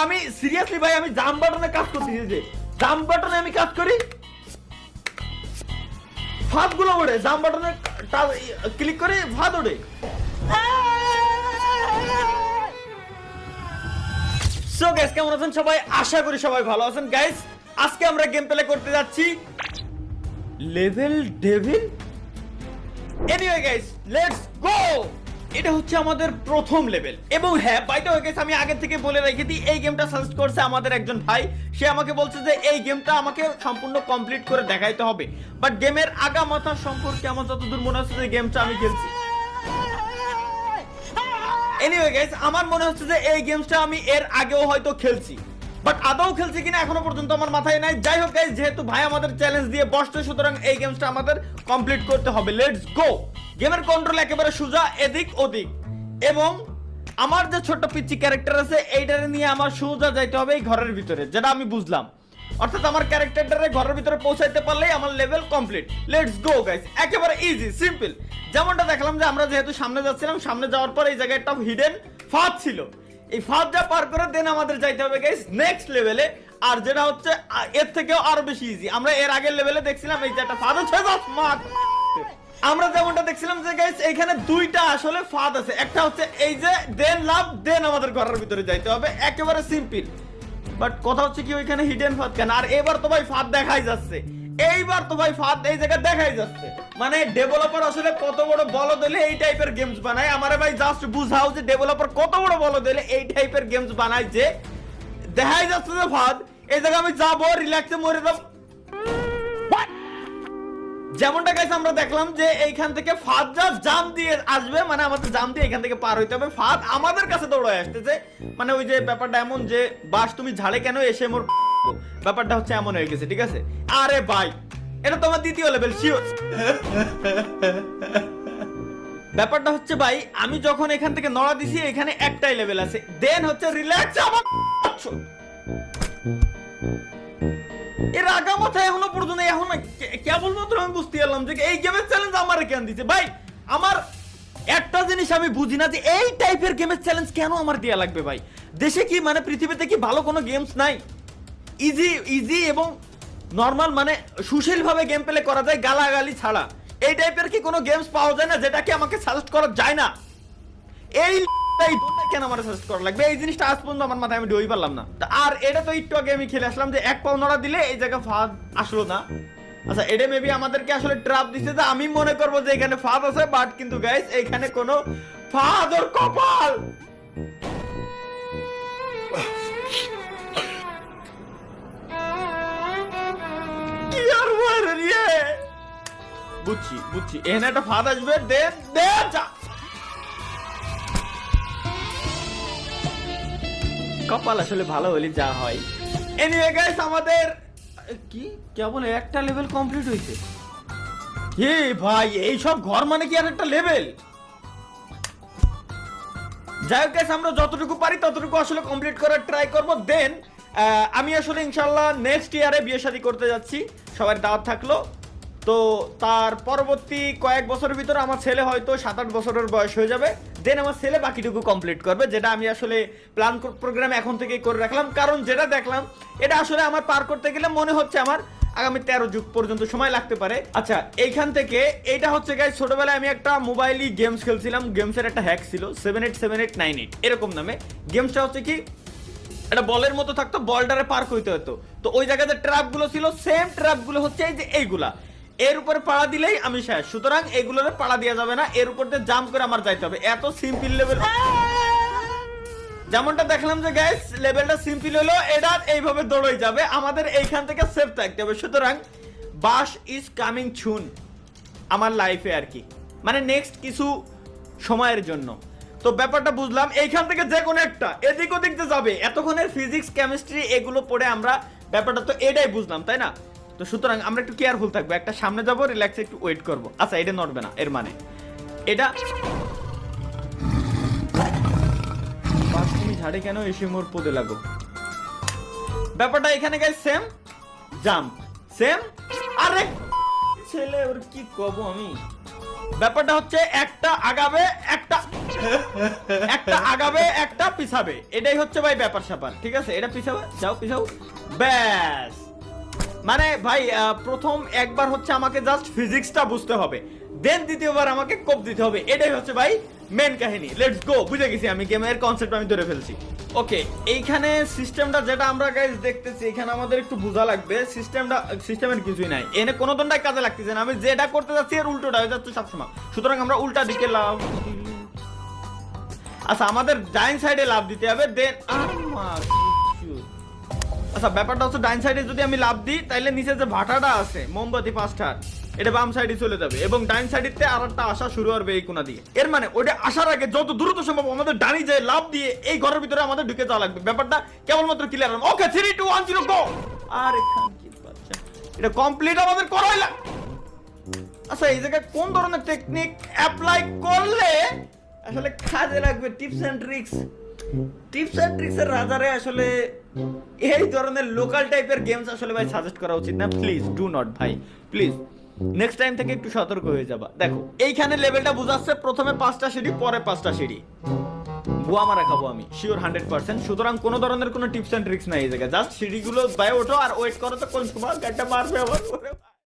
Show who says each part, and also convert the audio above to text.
Speaker 1: আমি সিরিয়াসলি ভাই আমি জাম্প বাটনে কাজ করতেছি, যে জাম্প বাটনে আমি কাজ করি, ফাঁদ গুলো ওড়ে, জাম্প বাটনে ক্লিক করে ফাঁদ ওড়ে। সো গাইস কেমন আছেন সবাই? আশা করি সবাই ভালো আছেন। গাইস আজকে আমরা গেম প্লে করতে যাচ্ছি level devil. Anyway guys let's go. এটা হচ্ছে আমাদের প্রথম লেভেল, এবং হ্যাঁ বাই দ্য ওয়ে গাইস আমি আগে থেকে বলে রেখে দিই, এই গেমটা সাজেস্ট করছে আমাদের একজন ভাই। সে আমাকে বলছে যে এই গেমটা আমাকে সম্পূর্ণ কমপ্লিট করে দেখাইতে হবে, বাট গেমের আগামাথা সম্পর্কে আমার যতদূর মনে হচ্ছে যে গেমটা আমি খেলছি। এনিওয়ে গাইস আমার মনে হচ্ছে যে এই গেমটা আমি এর আগেও হয়তো খেলছি, বাট আদৌ খেলছি কিনা এখনো পর্যন্ত আমার মাথায় নাই। যাই হোক গাইস, যেহেতু ভাই আমাদের চ্যালেঞ্জ দিয়ে বসছে, সুতরাং এই গেমটা আমাদের কমপ্লিট করতে হবে। Let's go. গেমের কন্ট্রোল একেবারে সোজা, এদিক ওদিক, এবং আমার যে ছোট্ট পিচ্চি ক্যারেক্টার আছে এইটারে নিয়ে আমার সোজা যাইতে হবে এই ঘরের ভিতরে, যেটা আমি বুঝলাম। অর্থাৎ আমার ক্যারেক্টারটারে ঘরের ভিতরে পৌঁছাইতে পারলেই আমার level complete. Let's go guys, একেবারে ইজি সিম্পল। যেমনটা দেখলাম যে আমরা যেহেতু সামনে যাচ্ছিলাম, সামনে যাওয়ার পর এই জায়গায় একটা হিডেন ফাঁদ ছিল, এই ফাঁদটা পার করে দেন আমাদের যাইতে হবে গাইস নেক্সট লেভেলে। আর যেটা হচ্ছে এর থেকেও আরো বেশি ইজি। আমরা এর আগের লেভেলে দেখছিলাম এই যে একটা ফাঁদ আছে, আমরা যেমনটা দেখছিলাম যে গাইস এখানে দুইটা আসলে ফাঁদ আছে। একটা হচ্ছে এই যে দেন লাভ, দেন আমাদের ঘরের ভিতরে যাইতে হবে, একেবারে সিম্পল। বাট কথা হচ্ছে কি ওইখানে হিডেন ফাঁদ কেন? আর এবার তো ভাই ফাঁদ দেখাই যাচ্ছে, এইবার তো ভাই ফাঁদ এই জায়গায় দেখাই যাচ্ছে। মানে ডেভেলপার আসলে কত বড় বলদ হলে এই টাইপের গেমস বানায়। আমারে ভাই জাস্ট বুঝাও যে ডেভেলপার কত বড় বলদ হলে এই টাইপের গেমস বানায়, যে দেখাই যাচ্ছে যে ফাঁদ, এই জায়গায় আমি যাবো রিল্যাক্সে মরে যাব। যেমনটা গাইস আমরা দেখলাম যে এইখান থেকে ফাঁদ যা জাম দিয়ে আসবে, মানে আমাদের জাম দিয়ে এখান থেকে পার হইতে হবে। ফাঁদ আমাদের কাছে দৌড়ায় আসতেছে, মানে ওই যে ব্যাপারটা এমন যে বাস তুমি ঝাড়ে কেন এসে মোর, ব্যাপারটা হচ্ছে এমন হয়ে গেছে, ঠিক আছে? আরে ভাই এটা তোমার দ্বিতীয় লেভেল শিওর। ব্যাপারটা হচ্ছে ভাই আমি যখন এখান থেকে নড়া দিছি এখানে একটাই লেভেল আছে, দেন হচ্ছে রিল্যাক্স। আমার এর আগামাথা এখনো পর্যন্ত এখন কেবলমাত্র আমি বুঝতে পারলাম যে এই গেমের চ্যালেঞ্জ আমার কেন দিছে। ভাই আমার একটা জিনিস আমি বুঝি না যে এই টাইপের গেমের চ্যালেঞ্জ কেন আমার দেয়া লাগবে। ভাই দেশে কি মানে পৃথিবীতে কি ভালো কোনো গেমস নাই? ইজি ইজি এবং নর্মাল মানে সুশীল ভাবে গেম প্লে করা যায় গালাগালি ছাড়া। এই টাইপের কি কোনো গেমস পাওয়া যায় না যেটাকে আমাকে সাজেস্ট করা যায় না? এই কেন আমার সাজেস্ট করা লাগবে? এই জিনিসটা আজ পর্যন্ত আমার মাথায় আমি ঢুই পারলাম না। আর এটা তো একটু আগে আমি খেলে আসলাম যে এক পাও নড়া দিলে এই জায়গা ফাঁদ আসলো না। আচ্ছা এটা মেবি আমাদেরকে আসলে ট্র্যাপ দিছে, যে আমি মনে করবো যে এখানে ফাঁদ আছে, বাট কিন্তু গাইস এইখানে কোনো ফাঁদ ওর কপাল। কি আর বলে রে, বুঝছি বুঝছি এখানে একটা ফাঁদ আসবে, দেন দেন যা কপাল আসলে ভালো হলে যা হয়। এনিওয়ে গাইস আমাদের কি কেবল একটা লেভেল কমপ্লিট হইছে। হে ভাই এই সব ঘর মানে কি আর একটা লেভেল? যাই হোক গাইস আমরা যতটুকু পারি ততটুকু আসলে কমপ্লিট করার ট্রাই করব। দেন আমি আসলে ইনশাআল্লাহ নেক্সট ইয়ারে বিয়ে শাদী করতে যাচ্ছি, সবার দাওয়াত থাকলো। তো তার পরবর্তী কয়েক বছরের ভিতরে আমার ছেলে হয়তো 7-8 বছরের বয়স হয়ে যাবে, দেন আমার ছেলে বাকিটুকু কমপ্লিট করবে, যেটা আমি আসলে প্ল্যান প্রোগ্রাম এখন থেকেই করে রাখলাম। কারণ যেটা দেখলাম এটা আসলে আমার পার করতে গেলে মনে হচ্ছে আমার আগামী 13 যুগ পর্যন্ত সময় লাগতে পারে। আচ্ছা এইখান থেকে এইটা হচ্ছে গাইস ছোটবেলায় আমি একটা মোবাইলই গেমস খেলছিলাম, গেমসের একটা হ্যাক ছিল 787898 এরকম নামে। গেমসটা হচ্ছে কি এটা বলের মতো থাকতো, বলটারে পার করতে হতো। তো ওই জায়গাতে ট্র্যাপ গুলো ছিল, সেম ট্র্যাপ গুলো হচ্ছে এই যে এইগুলা, এর উপরে পাড়া দিলেই আমি শেষ। সুতরাং এগুলোরে পাড়া দেওয়া যাবে না, এর উপর দিয়ে জাম্প করে আমার যাইতে হবে। এত সিম্পল লেভেল, যেমনটা দেখলাম যে গাইস লেভেলটা সিম্পল হলো, এটা এইভাবে দৌড়ই যাবে, আমাদের এইখান থেকে সেফ থাকতে হবে। সুতরাং বাস ইজ কামিং সুন আমার লাইফে আর কি, মানে নেক্সট কিছু সময়ের জন্য। তো ব্যাপারটা বুঝলাম, এইখান থেকে যে কোনো একটা এদিক ওদিক যে যাবে, এতক্ষণের ফিজিক্স কেমিস্ট্রি এগুলো পড়ে আমরা ব্যাপারটা তো এটাই বুঝলাম, তাই না? তো সুতরাং আমরা একটু কেয়ারফুল থাকবো, একটা সামনে যাবো রিল্যাক্সে একটু ওয়েট করবো। আচ্ছা এটা নড়বে না, এর মানে এটা তুমি ঝাড়ে কেন এসে মোর পদে লাগো। ব্যাপারটা এখানে গাইস সেম জাম্প সেম। আরে ছেলে ওর কি কব আমি, ব্যাপারটা হচ্ছে একটা আগাবে একটা একটা আগাবে একটা পিছাবে, এটাই হচ্ছে ভাই ব্যাপার স্যাপার, ঠিক আছে? এটা পিছাবে, যাও পিছাও, ব্যাস। মানে ভাই প্রথম একবার হচ্ছে আমাকে জাস্ট ফিজিক্সটা বুঝতে হবে, দেন দ্বিতীয়বার আমাকে কোপ দিতে হবে, এটাই হচ্ছে ভাই মেন কাহিনী। লেটস গো, বুঝে গেছি আমি, গেমের কনসেপ্ট আমি ধরে ফেলছি। ওকে, এইখানে সিস্টেমটা যেটা আমরা গাইস দেখতেছি, এখানে আমাদের একটু বোঝা লাগবে। সিস্টেমের কিছুই নাই, এনে কোনো দণ্ডাই কাজে লাগতেছে না। আমি যেটা করতে যাচ্ছি এর উল্টোটা হয়ে যাচ্ছে সবসময়, সুতরাং আমরা উল্টা দিকে লাভ। আচ্ছা, আমাদের ডাইন সাইডে লাভ দিতে হবে, দেন আচ্ছা ব্যাপারটা হচ্ছে ডাইন সাইডে যদি আমি লাভ দিই তাহলে নিচে যে ভাটাটা আছে মোমবাতি 5টার, এটা বাম সাইডে চলে যাবে এবং ডাইন সাইডে আরেকটা আসা শুরু হবে এই কোণা দিয়ে। এর মানে ওইটা আসার আগে যত দ্রুত সম্ভব আমাদের ডানি যে লাভ দিয়ে এই ঘরের ভিতরে আমাদের ঢুকে যাওয়া লাগবে। ব্যাপারটা কেবলমাত্র ক্লিয়ার হবে। ওকে 3 2 1 0 গো। আরে খানকি বাচ্চা, এটা কমপ্লিট আমাদের করাই লাগবে। আচ্ছা, এই জায়গায় কোন ধরনের টেকনিক অ্যাপ্লাই করলে আসলে কাজে লাগবে? টিপস এন্ড ট্রিক্স এর রাজারে আসলে এই ধরনের লোকাল টাইপের গেমস আসলে ভাই সাজেস্ট করা উচিত না। প্লিজ ডু নট ভাই, প্লিজ নেক্সট টাইম থেকে একটু সতর্ক হয়ে যাবা। দেখো এইখানে লেভেলটা বুঝাচ্ছে, প্রথমে 5টা সিঁড়ি, পরে 5টা সিঁড়ি। বুয়া মারা খাবো আমি শিওর 100%। সুতরাং কোনো ধরনের কোনো টিপস এন্ড ট্রিক্স নাই এই জায়গায়, জাস্ট সিঁড়িগুলো বাই ওঠো আর ওয়েট করো তো কোন সময় গাড়িটা মারবে আবার।